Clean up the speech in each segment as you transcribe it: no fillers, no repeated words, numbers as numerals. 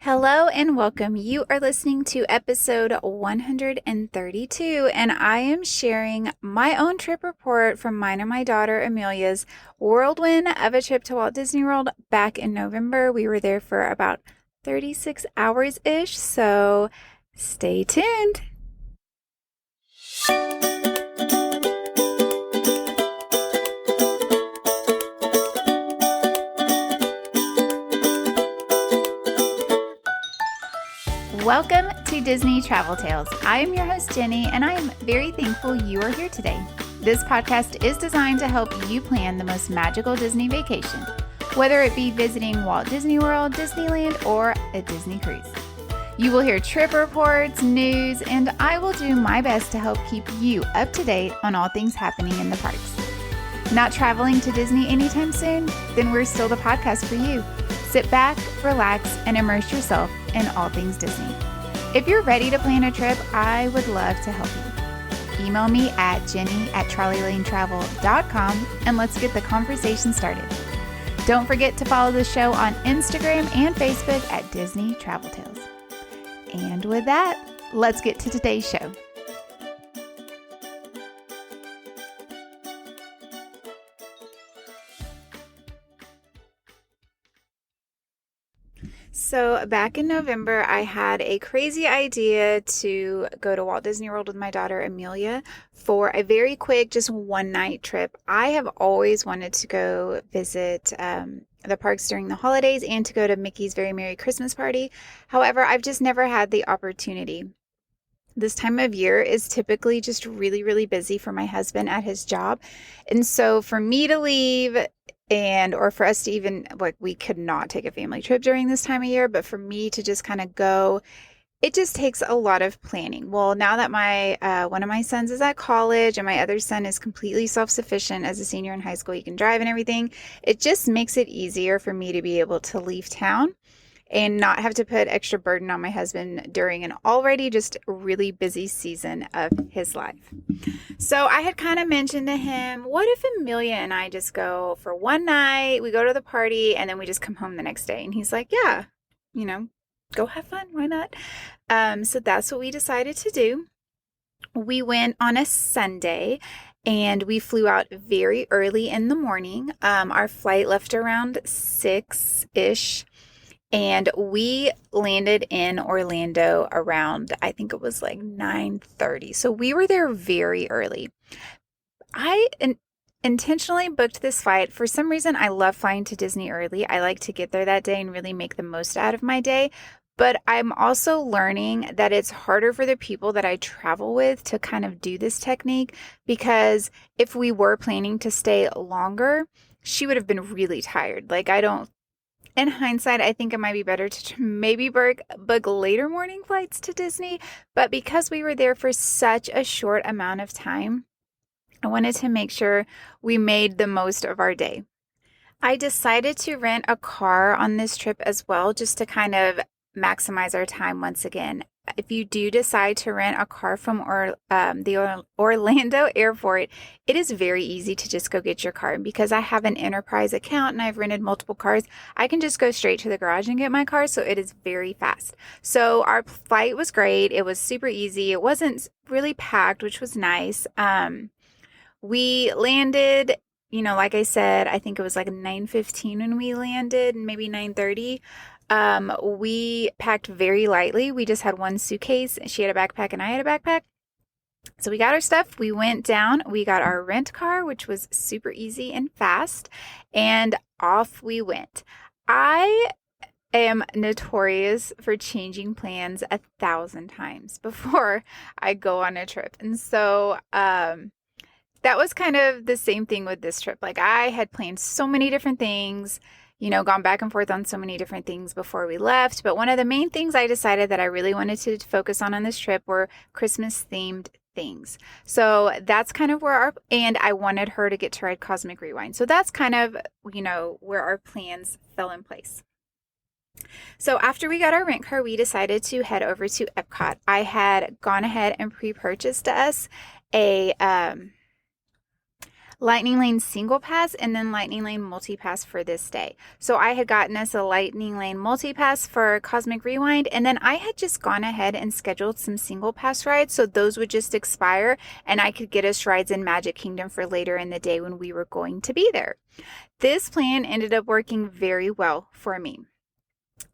Hello and welcome. You are listening to episode 132, and I am sharing my own trip report from mine and my daughter Amelia's whirlwind of a trip to Walt Disney World back in November. We were there for about 36 hours-ish, so stay tuned. Welcome to Disney Travel Tales. I am your host, Jenny, and I am very thankful you are here today. This podcast is designed to help you plan the most magical Disney vacation, whether it be visiting Walt Disney World, Disneyland, or a Disney cruise. You will hear trip reports, news, and I will do my best to help keep you up to date on all things happening in the parks. Not traveling to Disney anytime soon? Then we're still the podcast for you. Sit back, relax, and immerse yourself in all things Disney. If you're ready to plan a trip, I would love to help you. Email me at jenny@trolleylanetravel.com and let's get the conversation started. Don't forget to follow the show on Instagram and Facebook at Disney Travel Tales. And with that, let's get to today's show. So back in November, I had a crazy idea to go to Walt Disney World with my daughter Amelia for a very quick, just one night trip. I have always wanted to go visit the parks during the holidays and to go to Mickey's Very Merry Christmas Party. However, I've just never had the opportunity. This time of year is typically just really, really busy for my husband at his job. And so for me to leave or for us to even, we could not take a family trip during this time of year, but for me to just kind of go, it just takes a lot of planning. Well, now that one of my sons is at college and my other son is completely self-sufficient as a senior in high school, he can drive and everything, it just makes it easier for me to be able to leave town and not have to put extra burden on my husband during an already just really busy season of his life. So I had kind of mentioned to him, what if Amelia and I just go for one night, we go to the party, and then we just come home the next day? And he's like, yeah, go have fun. Why not? So that's what we decided to do. We went on a Sunday and we flew out very early in the morning. Our flight left around 6-ish. And we landed in Orlando around, I think it was like 9:30. So we were there very early. I intentionally booked this flight. For some reason, I love flying to Disney early. I like to get there that day and really make the most out of my day. But I'm also learning that it's harder for the people that I travel with to kind of do this technique, because if we were planning to stay longer, she would have been really tired. In hindsight, I think it might be better to maybe book later morning flights to Disney, but because we were there for such a short amount of time, I wanted to make sure we made the most of our day. I decided to rent a car on this trip as well, just to kind of maximize our time once again. If you do decide to rent a car from the Orlando airport, it is very easy to just go get your car. And because I have an enterprise account and I've rented multiple cars, I can just go straight to the garage and get my car. So it is very fast. So our flight was great. It was super easy. It wasn't really packed, which was nice. We landed, like I said, I think it was like 9:15 when we landed, maybe 9:30. We packed very lightly. We just had one suitcase. She had a backpack and I had a backpack. So we got our stuff. We went down. We got our rent car, which was super easy and fast. And off we went. I am notorious for changing plans 1,000 times before I go on a trip. And so, that was kind of the same thing with this trip. I had planned so many different things, gone back and forth on so many different things before we left. But one of the main things I decided that I really wanted to focus on this trip were Christmas themed things. So that's kind of and I wanted her to get to ride Cosmic Rewind. So that's kind of, where our plans fell in place. So after we got our rent car, we decided to head over to Epcot. I had gone ahead and pre-purchased us a Lightning Lane single pass and then Lightning Lane multi-pass for this day. So I had gotten us a Lightning Lane multi-pass for Cosmic Rewind, and then I had just gone ahead and scheduled some single pass rides, so those would just expire and I could get us rides in Magic Kingdom for later in the day when we were going to be there. This plan ended up working very well for me.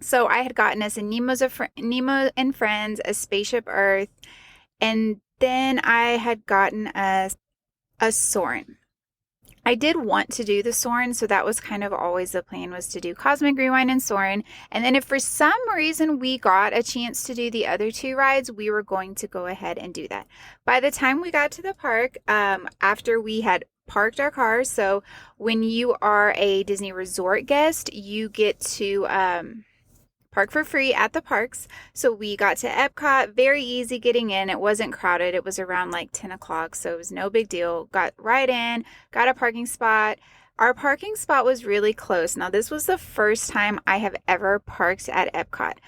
So I had gotten us a Nemo and Friends, a Spaceship Earth, and then I had gotten us a Soarin'. I did want to do the Soarin', so that was kind of always the plan, was to do Cosmic Rewind and Soarin'. And then if for some reason we got a chance to do the other two rides, we were going to go ahead and do that. By the time we got to the park, after we had parked our cars, so when you are a Disney Resort guest, you get to park for free at the parks. So we got to Epcot, very easy getting in. It wasn't crowded. It was around like 10 o'clock, so it was no big deal. Got right in, got a parking spot. Our parking spot was really close. Now, this was the first time I have ever parked at Epcot.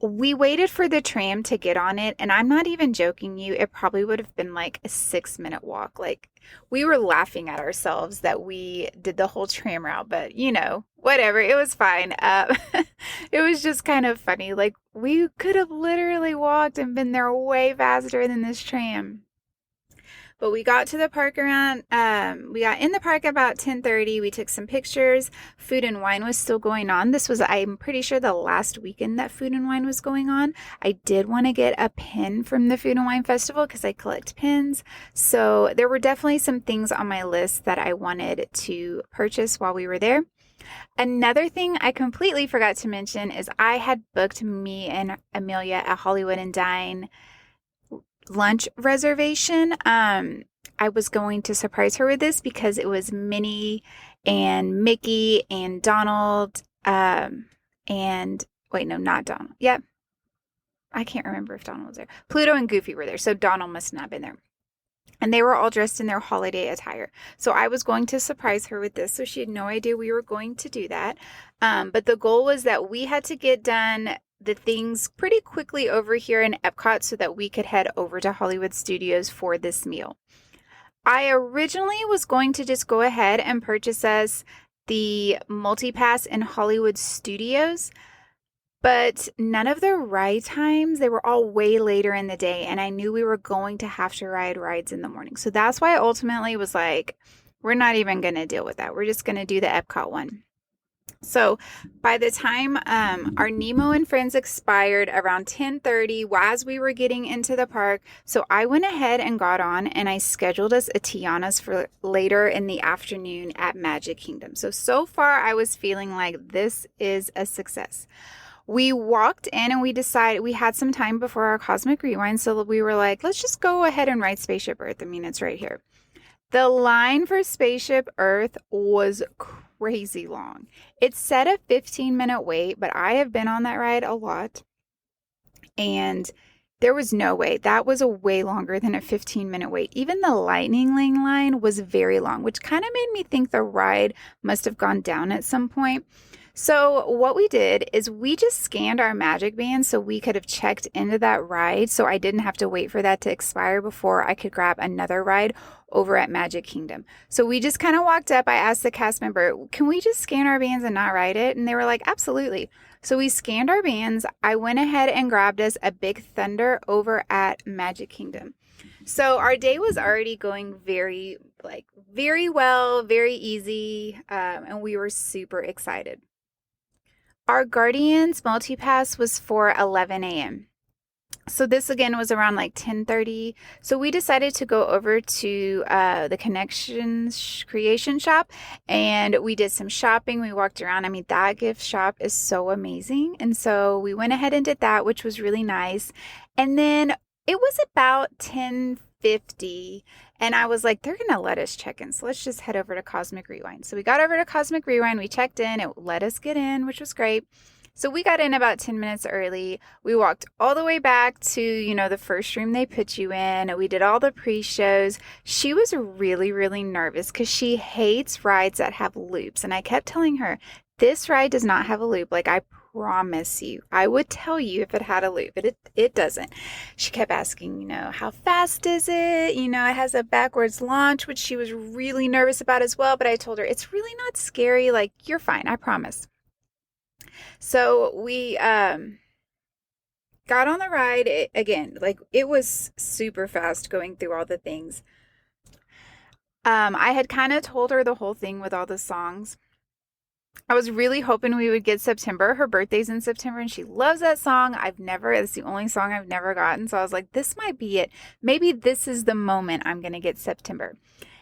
We waited for the tram to get on it, and I'm not even joking you, it probably would have been like a 6-minute walk. Like, we were laughing at ourselves that we did the whole tram route, but whatever, it was fine. It was just kind of funny. Like, we could have literally walked and been there way faster than this tram. But we got to the park we got in the park about 10:30. We took some pictures. Food and Wine was still going on. This was, I'm pretty sure, the last weekend that Food and Wine was going on. I did want to get a pin from the Food and Wine Festival because I collect pins. So there were definitely some things on my list that I wanted to purchase while we were there. Another thing I completely forgot to mention is I had booked me and Amelia a Hollywood and Dine lunch reservation. I was going to surprise her with this because it was Minnie and Mickey and Donald, and wait, no, not Donald. Yep. I can't remember if Donald was there. Pluto and Goofy were there, so Donald must not have been there. And they were all dressed in their holiday attire. So I was going to surprise her with this, so she had no idea we were going to do that. But the goal was that we had to get done the things pretty quickly over here in Epcot so that we could head over to Hollywood Studios for this meal. I originally was going to just go ahead and purchase us the multi-pass in Hollywood Studios, but none of the ride times, they were all way later in the day, and I knew we were going to have to ride rides in the morning. So that's why I ultimately was like, we're not even going to deal with that. We're just going to do the Epcot one. So by the time our Nemo and Friends expired around 10:30 as we were getting into the park, so I went ahead and got on and I scheduled us a Tiana's for later in the afternoon at Magic Kingdom. So far I was feeling like this is a success. We walked in and we decided we had some time before our Cosmic Rewind, so we were like, let's just go ahead and ride Spaceship Earth. I mean, it's right here. The line for Spaceship Earth was crazy long. It said a 15-minute wait, but I have been on that ride a lot, and there was no way. That was a way longer than a 15-minute wait. Even the Lightning Lane line was very long, which kind of made me think the ride must have gone down at some point. So what we did is we just scanned our Magic Band so we could have checked into that ride, so I didn't have to wait for that to expire before I could grab another ride over at Magic Kingdom. So we just kind of walked up. I asked the cast member, can we just scan our bands and not ride it? And they were like, absolutely. So we scanned our bands. I went ahead and grabbed us a Big Thunder over at Magic Kingdom. So our day was already going very well, very easy, and we were super excited. Our Guardians multi-pass was for 11 a.m. So this again was around like 10:30. So we decided to go over to the Connections Creation Shop and we did some shopping. We walked around. I mean, that gift shop is so amazing. And so we went ahead and did that, which was really nice. And then it was about 10:50 and I was like, they're going to let us check in. So let's just head over to Cosmic Rewind. So we got over to Cosmic Rewind. We checked in. It let us get in, which was great. So we got in about 10 minutes early. We walked all the way back to, the first room they put you in. We did all the pre-shows. She was really, really nervous because she hates rides that have loops. And I kept telling her, this ride does not have a loop. Like, I promise you. I would tell you if it had a loop, but it doesn't. She kept asking, how fast is it? It has a backwards launch, which she was really nervous about as well. But I told her, it's really not scary. Like, you're fine, I promise. So we got on the ride. Again, like, it was super fast going through all the things. I had kind of told her the whole thing with all the songs. I was really hoping we would get September. Her birthday's in September and she loves that song. It's the only song I've never gotten. So I was like, this might be it. Maybe this is the moment I'm going to get September.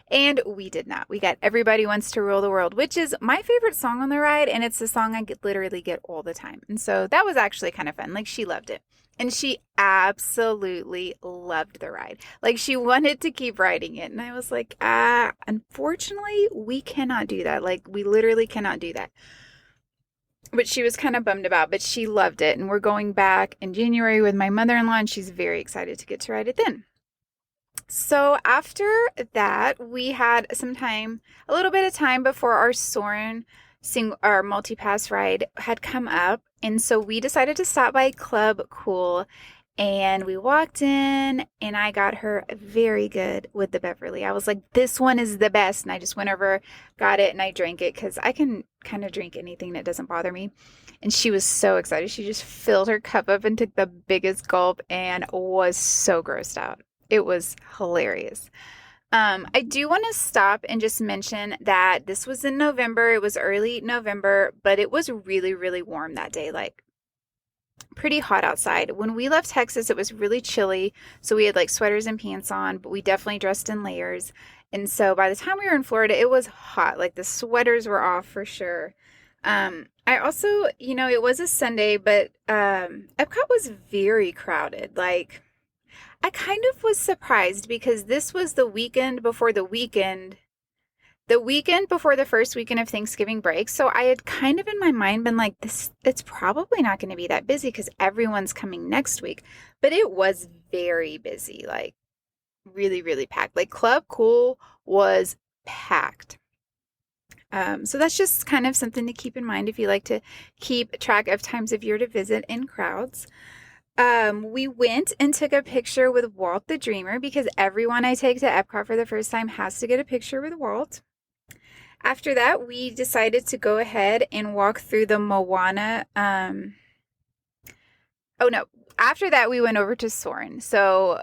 And we did not. We got Everybody Wants to Rule the World, which is my favorite song on the ride. And it's the song I literally get all the time. And so that was actually kind of fun. Like, she loved it. And she absolutely loved the ride. Like, she wanted to keep riding it. And I was like, unfortunately, we cannot do that. Like, we literally cannot do that. Which she was kind of bummed about, but she loved it. And we're going back in January with my mother-in-law, and she's very excited to get to ride it then. So after that, we had a little bit of time before our Soarin' our multi-pass ride had come up. And so we decided to stop by Club Cool, and we walked in and I got her very good with the Beverly. I was like, this one is the best. And I just went over, got it, and I drank it because I can kind of drink anything that doesn't bother me. And she was so excited. She just filled her cup up and took the biggest gulp and was so grossed out. It was hilarious. I do want to stop and just mention that this was in November. It was early November, but it was really, really warm that day, like pretty hot outside. When we left Texas, it was really chilly. So we had like sweaters and pants on, but we definitely dressed in layers. And so by the time we were in Florida, it was hot. Like, the sweaters were off for sure. I also, it was a Sunday, but Epcot was very crowded. Like, I kind of was surprised because this was the weekend before the weekend before the first weekend of Thanksgiving break. So I had kind of in my mind been like, it's probably not going to be that busy because everyone's coming next week. But it was very busy, like really, really packed. Like, Club Cool was packed. So that's just kind of something to keep in mind if you like to keep track of times of year to visit in crowds. We went and took a picture with Walt the Dreamer because everyone I take to Epcot for the first time has to get a picture with Walt. After that, we decided to go ahead and walk through the Moana. After that, we went over to Soarin'. So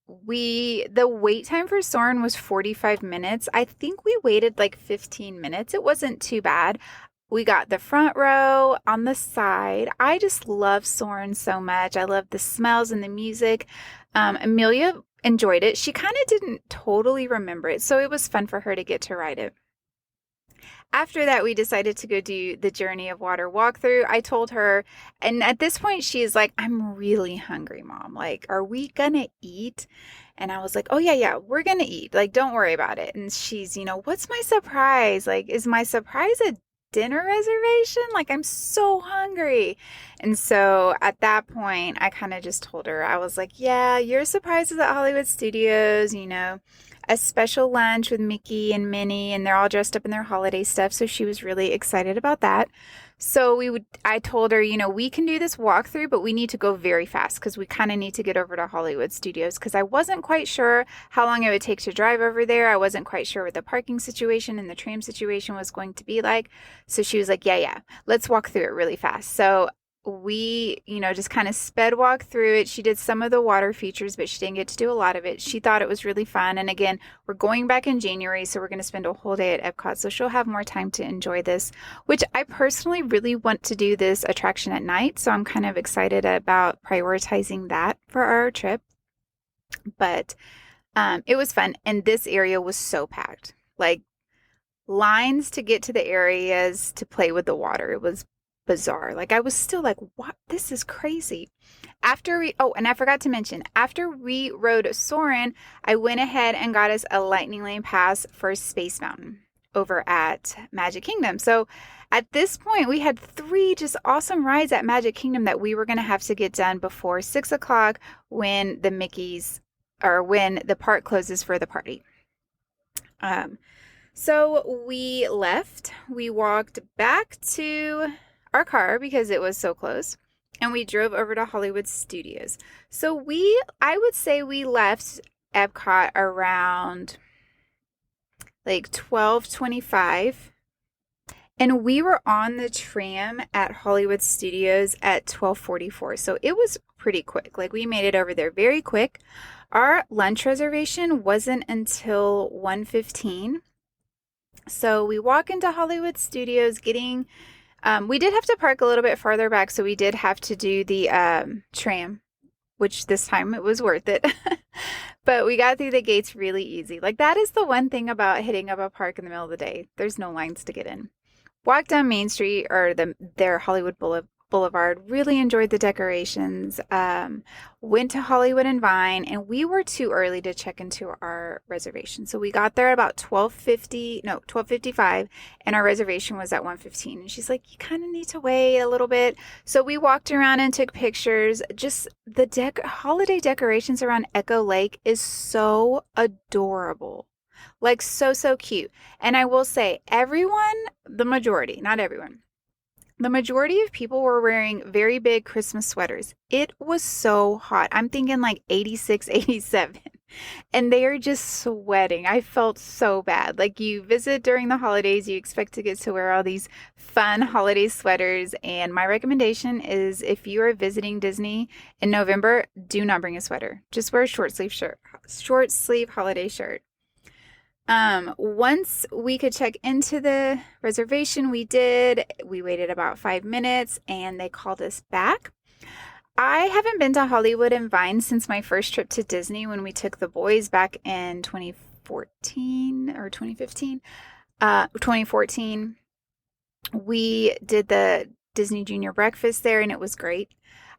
the wait time for Soarin' was 45 minutes. I think we waited like 15 minutes. It wasn't too bad. We got the front row on the side. I just love Soarin' so much. I love the smells and the music. Amelia enjoyed it. She kind of didn't totally remember it, so it was fun for her to get to ride it. After that, we decided to go do the Journey of Water walkthrough. I told her, and at this point, she's like, I'm really hungry, Mom. Like, are we gonna eat? And I was like, oh, yeah, we're gonna eat. Like, don't worry about it. And she's, what's my surprise? Like, is my surprise a dinner reservation? Like, I'm so hungry. And so at that point, I kind of just told her, I was like, yeah, your surprise is at Hollywood Studios, a special lunch with Mickey and Minnie, and they're all dressed up in their holiday stuff. So she was really excited about that. So I told her, we can do this walkthrough, but we need to go very fast because we kind of need to get over to Hollywood Studios because I wasn't quite sure how long it would take to drive over there. I wasn't quite sure what the parking situation and the tram situation was going to be like. So she was like, yeah, let's walk through it really fast. So we, just kind of sped walk through it. She did some of the water features, but she didn't get to do a lot of it. She thought it was really fun. And again, we're going back in January, so we're going to spend a whole day at Epcot. So she'll have more time to enjoy this, which I personally really want to do this attraction at night. So I'm kind of excited about prioritizing that for our trip. But it was fun. And this area was so packed. Like, lines to get to the areas to play with the water. It was bizarre. Like, I was still like, what? This is crazy. And I forgot to mention, after we rode Soarin', I went ahead and got us a Lightning Lane pass for Space Mountain over at Magic Kingdom. So at this point, we had 3 just awesome rides at Magic Kingdom that we were going to have to get done before 6 o'clock when when the park closes for the party. So we left. We walked back to our car because it was so close, and we drove over to Hollywood Studios. So I would say we left Epcot around like 12:25, and we were on the tram at Hollywood Studios at 12:44. So it was pretty quick. Like we made it over there very quick. Our lunch reservation wasn't until 1:15. So we walk into Hollywood Studios we did have to park a little bit farther back, so we did have to do the tram, which this time it was worth it. But we got through the gates really easy. Like that is the one thing about hitting up a park in the middle of the day. There's no lines to get in. Walked down Main Street or their Hollywood Boulevard. Really enjoyed the decorations. Went to Hollywood and Vine, and we were too early to check into our reservation. So we got there about 12:55, and our reservation was at 1:15. And she's like, "You kind of need to wait a little bit." So we walked around and took pictures. Just the holiday decorations around Echo Lake is so adorable. Like so cute. And I will say, the majority, not everyone, the majority of people were wearing very big Christmas sweaters. It was so hot. I'm thinking like 86, 87. And they are just sweating. I felt so bad. Like you visit during the holidays, you expect to get to wear all these fun holiday sweaters. And my recommendation is if you are visiting Disney in November, do not bring a sweater. Just wear a short sleeve holiday shirt. Once we could check into the reservation, we did. We waited about 5 minutes and they called us back. I haven't been to Hollywood and Vine since my first trip to Disney when we took the boys back in 2014 or 2015. 2014. We did the Disney Junior Breakfast there and it was great.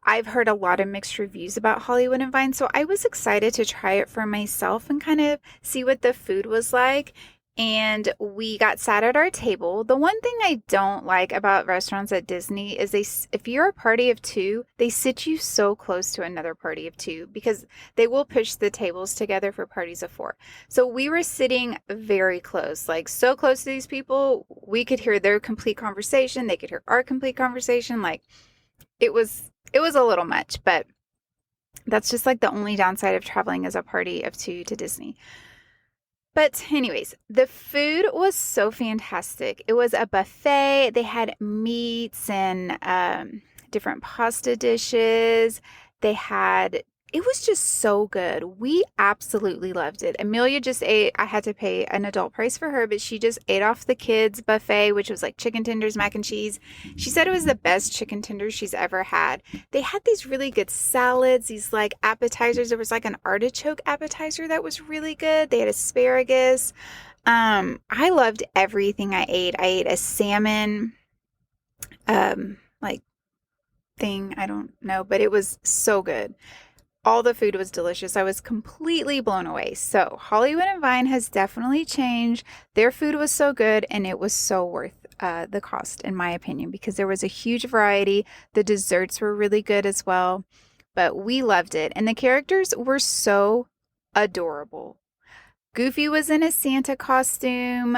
I've heard a lot of mixed reviews about Hollywood and Vine, so I was excited to try it for myself and kind of see what the food was like. And we got sat at our table. The one thing I don't like about restaurants at Disney is if you're a party of two, they sit you so close to another party of two because they will push the tables together for parties of four. So we were sitting very close, like so close to these people, we could hear their complete conversation. They could hear our complete conversation. Like it was a little much, but that's just like the only downside of traveling as a party of two to Disney. But anyways, the food was so fantastic. It was a buffet. They had meats and different pasta dishes. It was just so good. We absolutely loved it. Amelia just ate. I had to pay an adult price for her, but she just ate off the kids' buffet, which was like chicken tenders, mac and cheese. She said it was the best chicken tenders she's ever had. They had these really good salads, these like appetizers. There was like an artichoke appetizer that was really good. They had asparagus. I loved everything I ate. I ate a salmon, like thing. I don't know, but it was so good. All the food was delicious. I was completely blown away. So Hollywood and Vine has definitely changed. Their food was so good and it was so worth the cost, in my opinion, because there was a huge variety. The desserts were really good as well, but we loved it. And the characters were so adorable. Goofy was in a Santa costume.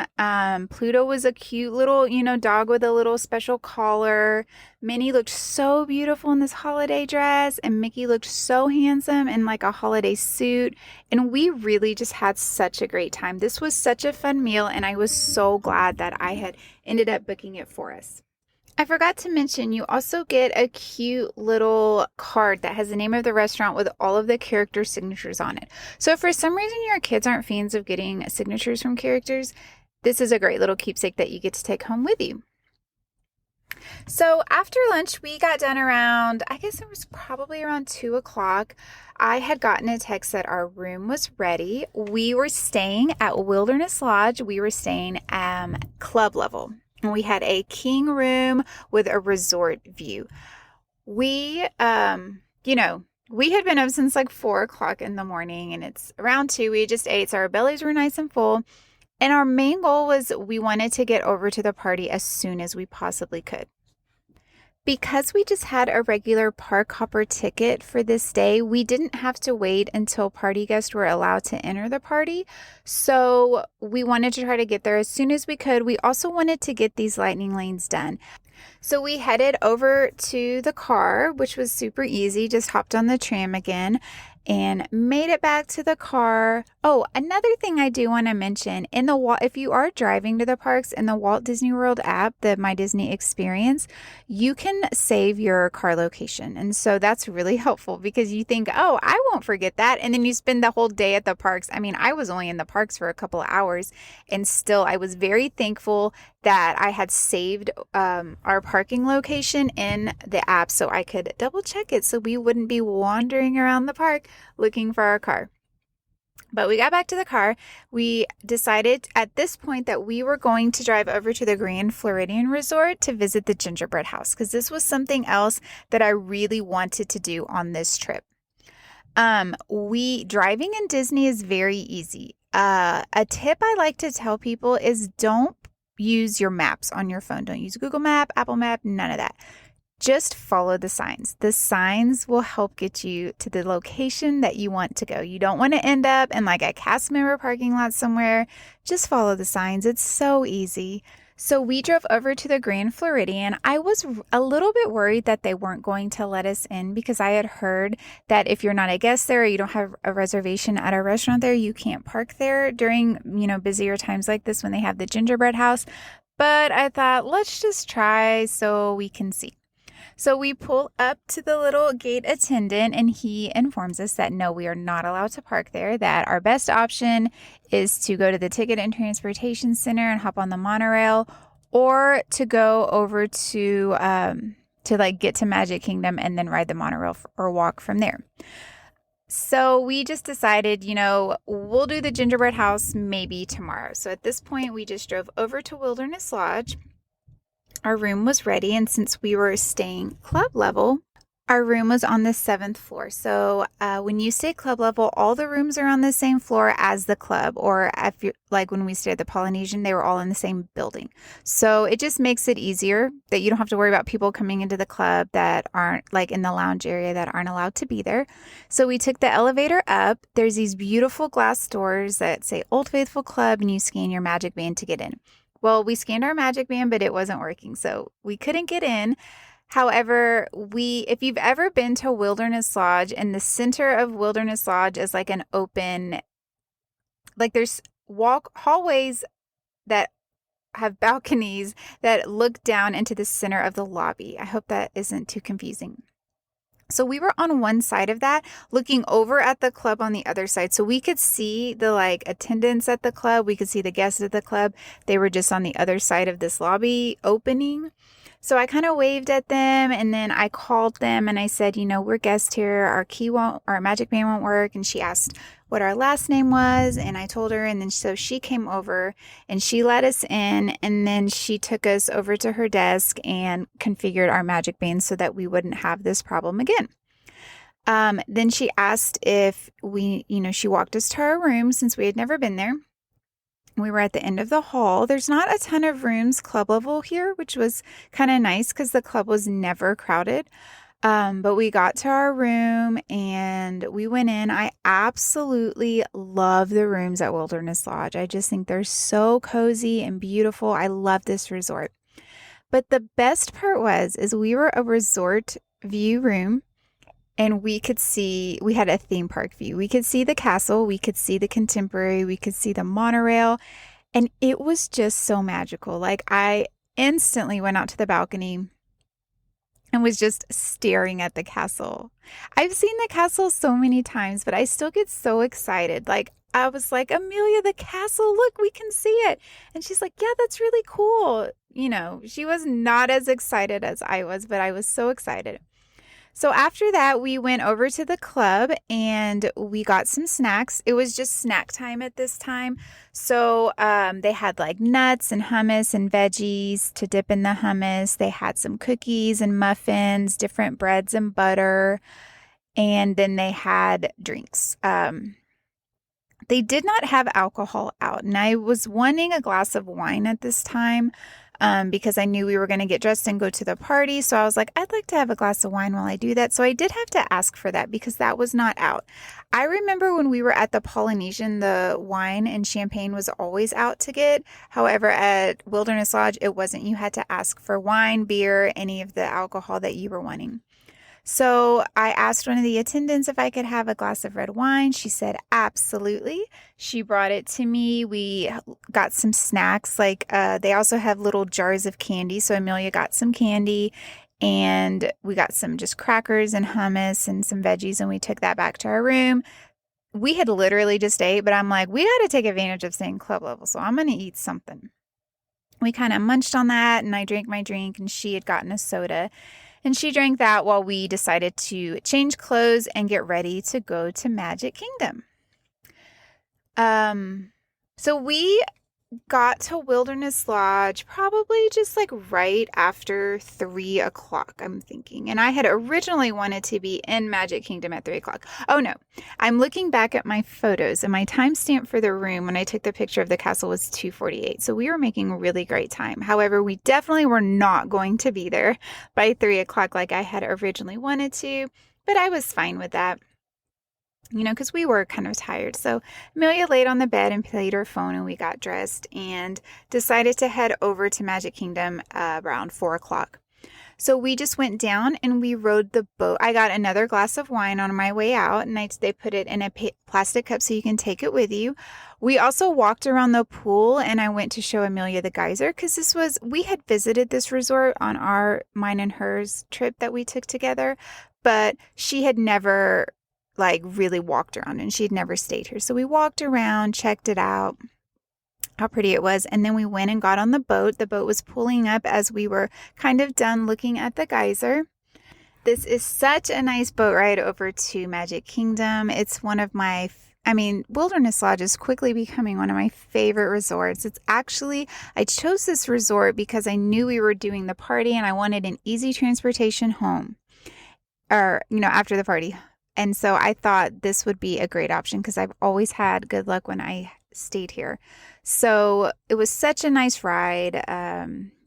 Pluto was a cute little, dog with a little special collar. Minnie looked so beautiful in this holiday dress, and Mickey looked so handsome in like a holiday suit. And we really just had such a great time. This was such a fun meal, and I was so glad that I had ended up booking it for us. I forgot to mention, you also get a cute little card that has the name of the restaurant with all of the character signatures on it. So if for some reason your kids aren't fans of getting signatures from characters, this is a great little keepsake that you get to take home with you. So after lunch, we got done around, I guess it was probably around 2 o'clock. I had gotten a text that our room was ready. We were staying at Wilderness Lodge. We were staying club level. And we had a king room with a resort view. We had been up since like 4 o'clock in the morning, and it's around 2. We just ate, so our bellies were nice and full. And our main goal was we wanted to get over to the party as soon as we possibly could. Because we just had a regular park hopper ticket for this day, we didn't have to wait until party guests were allowed to enter the party. So we wanted to try to get there as soon as we could. We also wanted to get these lightning lanes done. So we headed over to the car, which was super easy. Just hopped on the tram again and made it back to the car. Oh, another thing I do want to mention in the if you are driving to the parks in the Walt Disney World app, the My Disney Experience, you can save your car location. And so that's really helpful because you think, "Oh, I won't forget that." And then you spend the whole day at the parks. I mean, I was only in the parks for a couple of hours and still I was very thankful that I had saved our parking location in the app so I could double check it so we wouldn't be wandering around the park looking for our car. But we got back to the car. We decided at this point that we were going to drive over to the Grand Floridian Resort to visit the gingerbread house because this was something else that I really wanted to do on this trip. We driving in Disney is very easy. A tip I like to tell people is don't use your maps on your phone. Don't use Google Map, Apple Map, none of that. Just follow the signs. The signs will help get you to the location that you want to go. You don't want to end up in like a cast member parking lot somewhere. Just follow the signs. It's so easy. So we drove over to the Grand Floridian. I was a little bit worried that they weren't going to let us in because I had heard that if you're not a guest there or you don't have a reservation at a restaurant there, you can't park there during, busier times like this when they have the gingerbread house. But I thought, let's just try so we can see. So we pull up to the little gate attendant and he informs us that no, we are not allowed to park there, that our best option is to go to the Ticket and Transportation Center and hop on the monorail or to go over to get to Magic Kingdom and then ride the monorail or walk from there. So we just decided, we'll do the gingerbread house maybe tomorrow. So at this point, we just drove over to Wilderness Lodge. Our room was ready, and since we were staying club level, our room was on the 7th floor. So when you stay club level, all the rooms are on the same floor as the club, or if you like when we stayed at the Polynesian, they were all in the same building. So it just makes it easier that you don't have to worry about people coming into the club that aren't like in the lounge area that aren't allowed to be there. So we took the elevator up. There's these beautiful glass doors that say Old Faithful Club, and you scan your magic band to get in. Well, we scanned our magic band, but it wasn't working, so we couldn't get in. However, if you've ever been to Wilderness Lodge, in the center of Wilderness Lodge is like an open, like there's hallways that have balconies that look down into the center of the lobby. I hope that isn't too confusing. So we were on one side of that, looking over at the club on the other side. So we could see the attendants at the club. We could see the guests at the club. They were just on the other side of this lobby opening. So I kind of waved at them and then I called them and I said, we're guests here. Our magic band won't work. And she asked what our last name was. And I told her. And then so she came over and she let us in. And then she took us over to her desk and configured our magic band so that we wouldn't have this problem again. Then she asked if she walked us to our room since we had never been there. We were at the end of the hall. There's not a ton of rooms club level here, which was kind of nice because the club was never crowded. But we got to our room and we went in. I absolutely love the rooms at Wilderness Lodge. I just think they're so cozy and beautiful. I love this resort. But the best part is we were a resort view room. And we had a theme park view. We could see the castle, we could see the contemporary, we could see the monorail, and it was just so magical. Like I instantly went out to the balcony and was just staring at the castle. I've seen the castle so many times, but I still get so excited. Like I was like, Amelia, the castle, look, we can see it. And she's like, yeah, that's really cool. She was not as excited as I was, but I was so excited. So after that, we went over to the club and we got some snacks. It was just snack time at this time. So they had like nuts and hummus and veggies to dip in the hummus. They had some cookies and muffins, different breads and butter. And then they had drinks. They did not have alcohol out. And I was wanting a glass of wine at this time. because I knew we were going to get dressed and go to the party. So I was like, I'd like to have a glass of wine while I do that. So I did have to ask for that because that was not out. I remember when we were at the Polynesian, the wine and champagne was always out to get. However, at Wilderness Lodge, it wasn't. You had to ask for wine, beer, any of the alcohol that you were wanting. So I asked one of the attendants if I could have a glass of red wine. She said, absolutely. She brought it to me. We got some snacks. Like they also have little jars of candy. So Amelia got some candy and we got some just crackers and hummus and some veggies. And we took that back to our room. We had literally just ate, but I'm like, we got to take advantage of staying club level. So I'm going to eat something. We kind of munched on that and I drank my drink and she had gotten a soda. And she drank that while we decided to change clothes and get ready to go to Magic Kingdom. So we got to Wilderness Lodge probably just like right after 3 o'clock, I'm thinking. And I had originally wanted to be in Magic Kingdom at 3 o'clock. Oh no, I'm looking back at my photos and my timestamp for the room when I took the picture of the castle was 2:48. So we were making really great time. However, we definitely were not going to be there by 3 o'clock like I had originally wanted to, but I was fine with that. Because we were kind of tired. So Amelia laid on the bed and played her phone and we got dressed and decided to head over to Magic Kingdom around 4 o'clock. So we just went down and we rode the boat. I got another glass of wine on my way out and they put it in a plastic cup so you can take it with you. We also walked around the pool and I went to show Amelia the geyser because we had visited this resort on mine and hers trip that we took together, but she had never really walked around and she'd never stayed here. So we walked around, checked it out, how pretty it was. And then we went and got on the boat. The boat was pulling up as we were kind of done looking at the geyser. This is such a nice boat ride over to Magic Kingdom. It's one of Wilderness Lodge is quickly becoming one of my favorite resorts. I chose this resort because I knew we were doing the party and I wanted an easy transportation home or, after the party. And so I thought this would be a great option because I've always had good luck when I stayed here. So it was such a nice ride.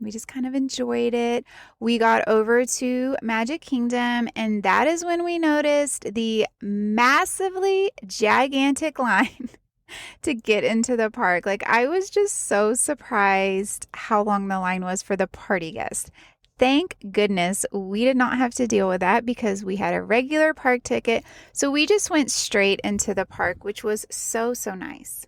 We just kind of enjoyed it. We got over to Magic Kingdom and that is when we noticed the massively gigantic line to get into the park. I was just so surprised how long the line was for the party guests. Thank goodness we did not have to deal with that because we had a regular park ticket. So we just went straight into the park, which was so, so nice.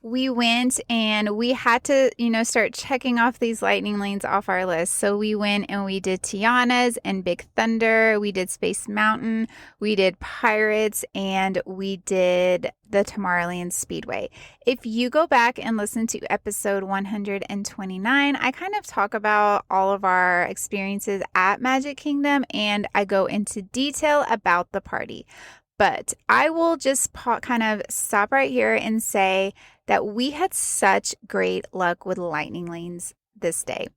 We went and we had to, start checking off these lightning lanes off our list. So we went and we did Tiana's and Big Thunder. We did Space Mountain. We did Pirates and we did the Tomorrowland Speedway. If you go back and listen to episode 129, I kind of talk about all of our experiences at Magic Kingdom and I go into detail about the party. But I will just kind of stop right here and say that we had such great luck with lightning lanes this day.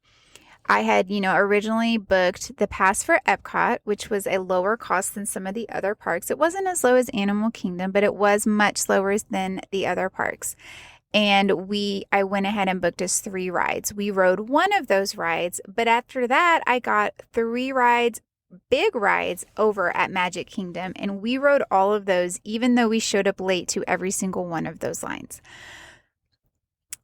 I had, originally booked the pass for Epcot, which was a lower cost than some of the other parks. It wasn't as low as Animal Kingdom, but it was much lower than the other parks. And I went ahead and booked us 3 rides. We rode one of those rides, but after that, I got 3 rides, big rides over at Magic Kingdom, and we rode all of those, even though we showed up late to every single one of those lines.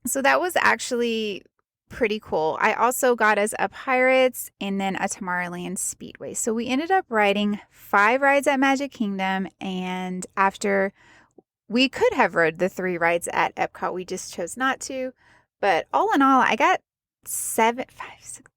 So that was actually pretty cool. I also got us a Pirates and then a Tomorrowland Speedway. So we ended up riding 5 rides at Magic Kingdom, and after we could have rode the 3 rides at Epcot, we just chose not to. But all in all, I got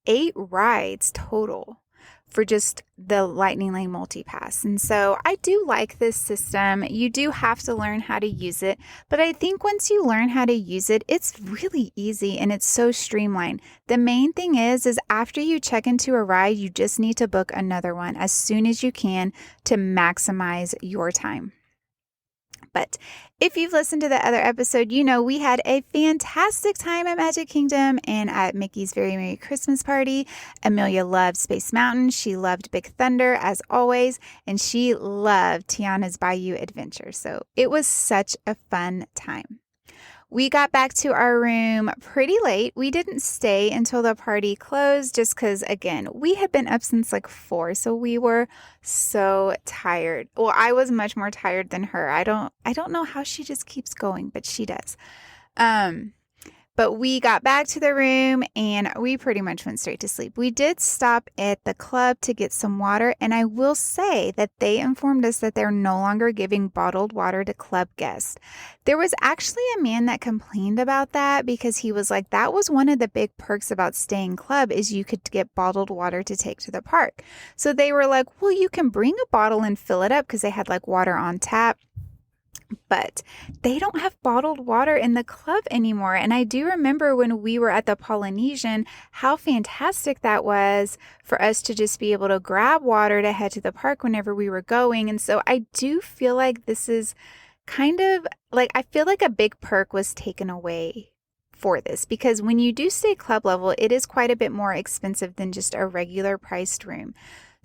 8 rides total for just the Lightning Lane Multi-Pass. And so I do like this system. You do have to learn how to use it, but I think once you learn how to use it, it's really easy and it's so streamlined. The main thing is after you check into a ride, you just need to book another one as soon as you can to maximize your time. But if you've listened to the other episode, we had a fantastic time at Magic Kingdom and at Mickey's Very Merry Christmas Party. Amelia loved Space Mountain. She loved Big Thunder as always, and she loved Tiana's Bayou Adventure. So it was such a fun time. We got back to our room pretty late. We didn't stay until the party closed just because, again, we had been up since like 4, so we were so tired. Well, I was much more tired than her. I don't know how she just keeps going, but she does. Um, but we got back to the room and we pretty much went straight to sleep. We did stop at the club to get some water, and I will say that they informed us that they're no longer giving bottled water to club guests. There was actually a man that complained about that because he was like, that was one of the big perks about staying club is you could get bottled water to take to the park. So they were like, well, you can bring a bottle and fill it up because they had like water on tap. But they don't have bottled water in the club anymore. And I do remember when we were at the Polynesian, how fantastic that was for us to just be able to grab water to head to the park whenever we were going. And so I do feel like this is kind of like, I feel like a big perk was taken away for this because when you do stay club level, it is quite a bit more expensive than just a regular priced room.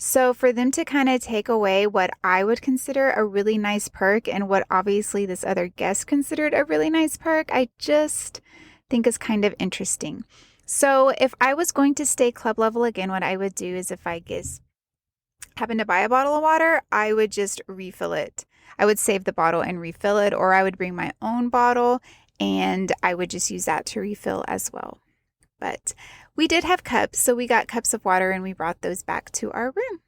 So for them to kind of take away what I would consider a really nice perk and what obviously this other guest considered a really nice perk, I just think is kind of interesting. So if I was going to stay club level again, what I would do is if I happen to buy a bottle of water, I would just refill it. I would save the bottle and refill it, or I would bring my own bottle and I would just use that to refill as well. But we did have cups, so we got cups of water and we brought those back to our room.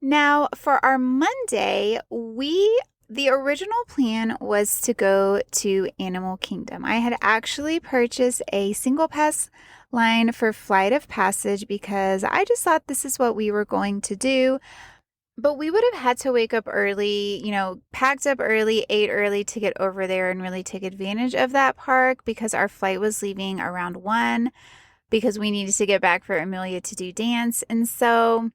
Now, for our Monday, the original plan was to go to Animal Kingdom. I had actually purchased a single pass line for Flight of Passage because I just thought this is what we were going to do. But we would have had to wake up early, packed up early, ate early to get over there and really take advantage of that park because our flight was leaving around 1 because we needed to get back for Amelia to do dance. And so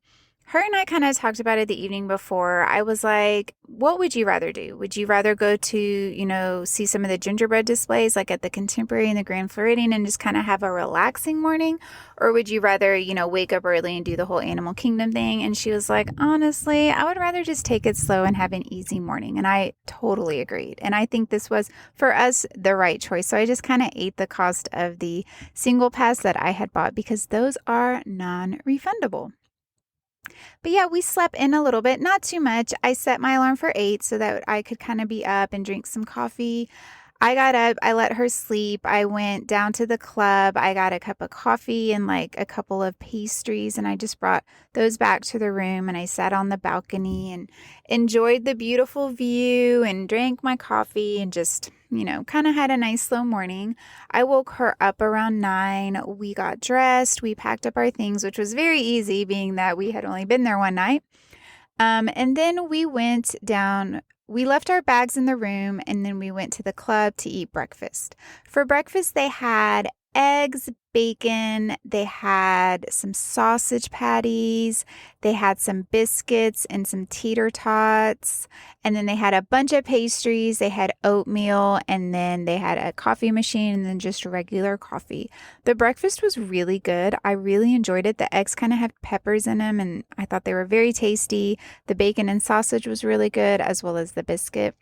her and I kind of talked about it the evening before. I was like, what would you rather do? Would you rather go to, see some of the gingerbread displays like at the Contemporary and the Grand Floridian and just kind of have a relaxing morning? Or would you rather, wake up early and do the whole Animal Kingdom thing? And she was like, honestly, I would rather just take it slow and have an easy morning. And I totally agreed. And I think this was, for us, the right choice. So I just kind of ate the cost of the single pass that I had bought because those are non-refundable. But yeah, we slept in a little bit, not too much. I set my alarm for 8 so that I could kind of be up and drink some coffee. I got up, I let her sleep. I went down to the club. I got a cup of coffee and like a couple of pastries, and I just brought those back to the room and I sat on the balcony and enjoyed the beautiful view and drank my coffee and just, kind of had a nice slow morning. I woke her up around 9. We got dressed. We packed up our things, which was very easy being that we had only been there one night. And then we went down. We left our bags in the room and then we went to the club to eat breakfast. For breakfast, they had eggs, bacon, they had some sausage patties, they had some biscuits and some tater tots, and then they had a bunch of pastries, they had oatmeal, and then they had a coffee machine and then just regular coffee. The breakfast was really good. I really enjoyed it. The eggs kind of had peppers in them and I thought they were very tasty. The bacon and sausage was really good, as well as the biscuit.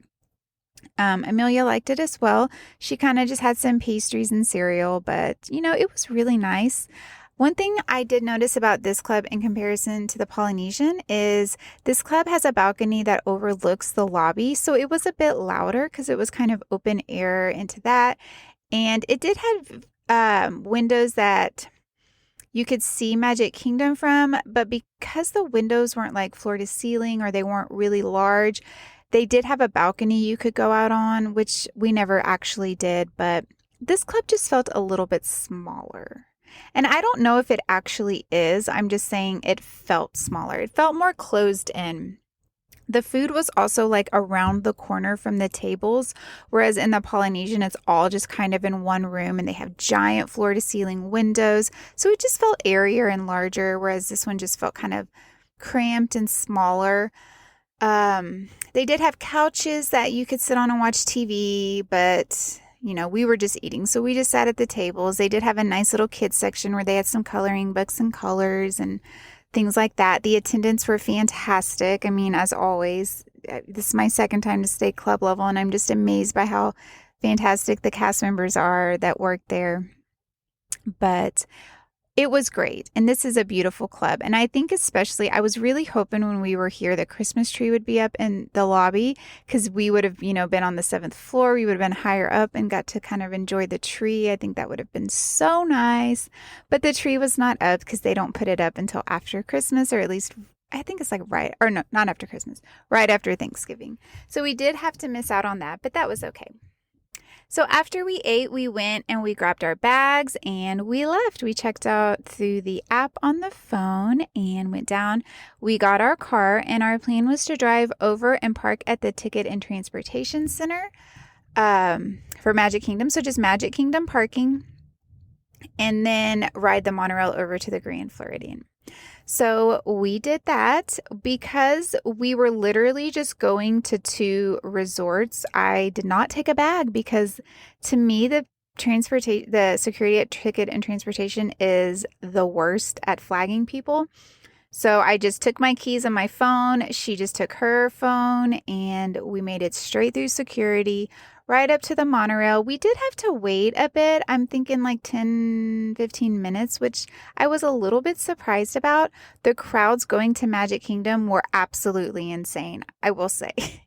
Amelia liked it as well. She kind of just had some pastries and cereal, but it was really nice. One thing I did notice about this club in comparison to the Polynesian is this club has a balcony that overlooks the lobby. So it was a bit louder because it was kind of open air into that. And it did have windows that you could see Magic Kingdom from, but because the windows weren't like floor to ceiling or they weren't really large, they did have a balcony you could go out on, which we never actually did, but this club just felt a little bit smaller. And I don't know if it actually is. I'm just saying it felt smaller. It felt more closed in. The food was also like around the corner from the tables, whereas in the Polynesian, it's all just kind of in one room and they have giant floor to ceiling windows. So it just felt airier and larger, whereas this one just felt kind of cramped and smaller. They did have couches that you could sit on and watch TV, but we were just eating. So we just sat at the tables. They did have a nice little kids section where they had some coloring books and colors and things like that. The attendants were fantastic. I mean, as always, this is my second time to stay club level and I'm just amazed by how fantastic the cast members are that work there. But it was great. And this is a beautiful club. And I think especially, I was really hoping when we were here, the Christmas tree would be up in the lobby because we would have, been on the seventh floor. We would have been higher up and got to kind of enjoy the tree. I think that would have been so nice. But the tree was not up because they don't put it up until after Christmas, or at least I think it's like right, or no, not after Christmas, right after Thanksgiving. So we did have to miss out on that, but that was okay. So after we ate, we went and we grabbed our bags and we left. We checked out through the app on the phone and went down. We got our car, and our plan was to drive over and park at the Ticket and Transportation Center for Magic Kingdom. So just Magic Kingdom parking, and then ride the monorail over to the Grand Floridian. So we did that because we were literally just going to 2 resorts. I did not take a bag because to me, the security at Ticket and Transportation is the worst at flagging people. So I just took my keys and my phone. She just took her phone, and we made it straight through security, right up to the monorail. We did have to wait a bit. I'm thinking like 10, 15 minutes, which I was a little bit surprised about. The crowds going to Magic Kingdom were absolutely insane, I will say.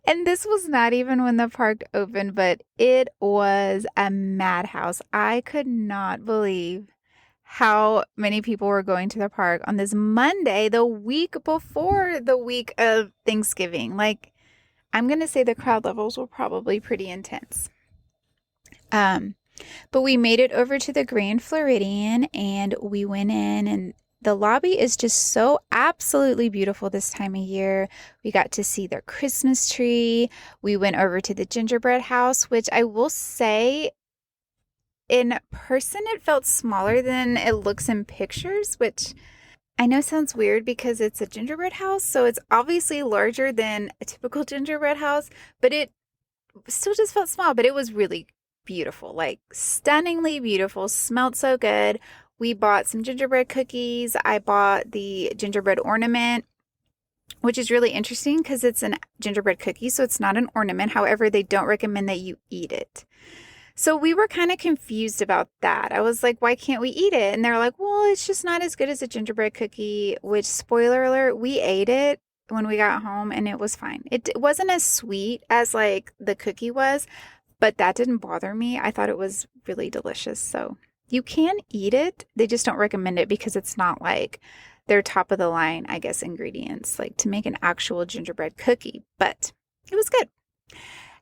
And this was not even when the park opened, but it was a madhouse. I could not believe how many people were going to the park on this Monday, the week before the week of Thanksgiving. Like, I'm going to say the crowd levels were probably pretty intense. But we made it over to the Grand Floridian, and we went in, and the lobby is just so absolutely beautiful this time of year. We got to see their Christmas tree. We went over to the gingerbread house, which I will say in person, it felt smaller than it looks in pictures, which I know sounds weird because it's a gingerbread house, so it's obviously larger than a typical gingerbread house, but it still just felt small, but it was really beautiful, like stunningly beautiful, smelled so good. We bought some gingerbread cookies. I bought the gingerbread ornament, which is really interesting because it's a gingerbread cookie, so it's not an ornament. However, they don't recommend that you eat it. So we were kind of confused about that. I was like, why can't we eat it? And they're like, well, it's just not as good as a gingerbread cookie, which, spoiler alert, we ate it when we got home and it was fine. It wasn't as sweet as like the cookie was, but that didn't bother me. I thought it was really delicious. So you can eat it. They just don't recommend it because it's not like their top of the line, I guess, ingredients, like to make an actual gingerbread cookie, but it was good.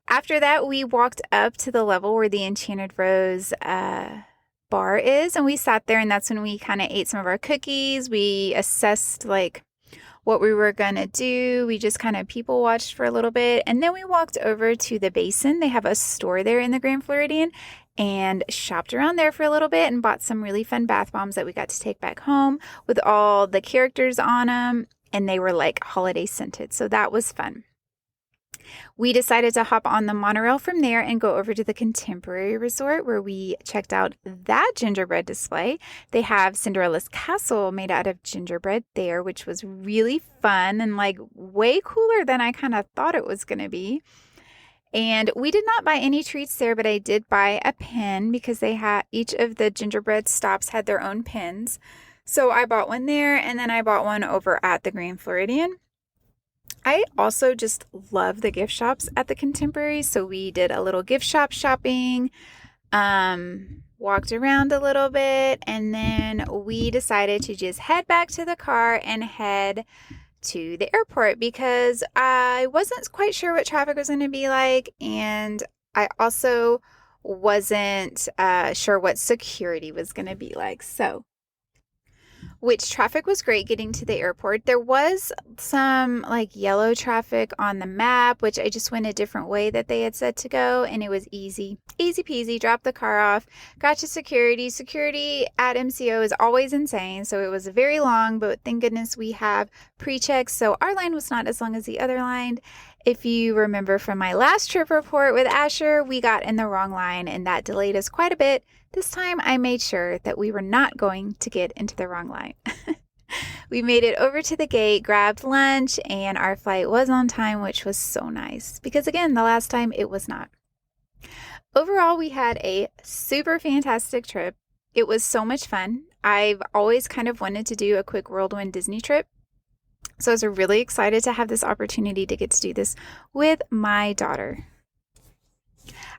After that, we walked up to the level where the Enchanted Rose bar is, and we sat there, and that's when we kind of ate some of our cookies. We assessed like what we were going to do. We just kind of people watched for a little bit, and then we walked over to the Basin. They have a store there in the Grand Floridian, and shopped around there for a little bit and bought some really fun bath bombs that we got to take back home with all the characters on them, and they were like holiday scented, so that was fun. We decided to hop on the monorail from there and go over to the Contemporary Resort, where we checked out that gingerbread display. They have Cinderella's castle made out of gingerbread there, which was really fun and like way cooler than I kind of thought it was going to be. And we did not buy any treats there, but I did buy a pin because they had each of the gingerbread stops had their own pins. So I bought one there, and then I bought one over at the Grand Floridian. I also just love the gift shops at the Contemporary, so we did a little gift shop shopping, walked around a little bit, and then we decided to just head back to the car and head to the airport because I wasn't quite sure what traffic was going to be like, and I also wasn't sure what security was going to be like. So which traffic was great getting to the airport. There was some like yellow traffic on the map, which I just went a different way that they had said to go, and it was easy peasy. Dropped the car off, got to security. Security at MCO is always insane, so it was very long, but thank goodness we have pre-checks, so our line was not as long as the other line. If you remember from my last trip report with Asher, we got in the wrong line, and that delayed us quite a bit. This time I made sure that we were not going to get into the wrong line. We made it over to the gate, grabbed lunch, and our flight was on time, which was so nice because, again, the last time it was not. Overall, we had a super fantastic trip. It was so much fun. I've always kind of wanted to do a quick whirlwind Disney trip. So I was really excited to have this opportunity to get to do this with my daughter.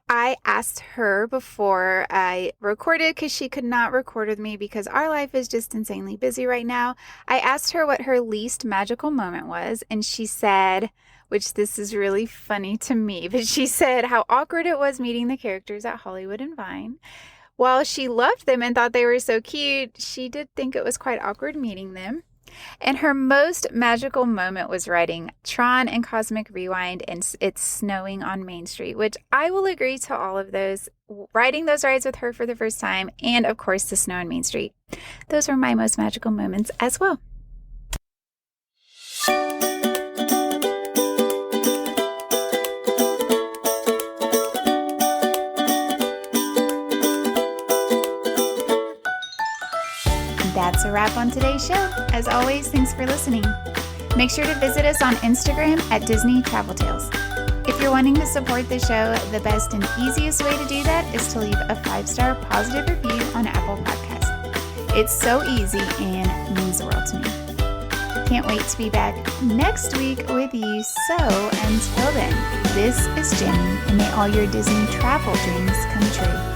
I asked her before I recorded because she could not record with me because our life is just insanely busy right now. I asked her what her least magical moment was, and she said, which this is really funny to me, but she said how awkward it was meeting the characters at Hollywood and Vine. While she loved them and thought they were so cute, she did think it was quite awkward meeting them. And her most magical moment was riding Tron and Cosmic Rewind, and it's snowing on Main Street, which I will agree to all of those. Riding those rides with her for the first time, and of course the snow on Main Street. Those were my most magical moments as well. That's a wrap on today's show. As always, thanks for listening. Make sure to visit us on Instagram at Disney Travel Tales. If you're wanting to support the show, the best and easiest way to do that is to leave a 5-star positive review on Apple Podcasts. It's so easy and means the world to me. Can't wait to be back next week with you. So until then, this is Jenny, and may all your Disney travel dreams come true.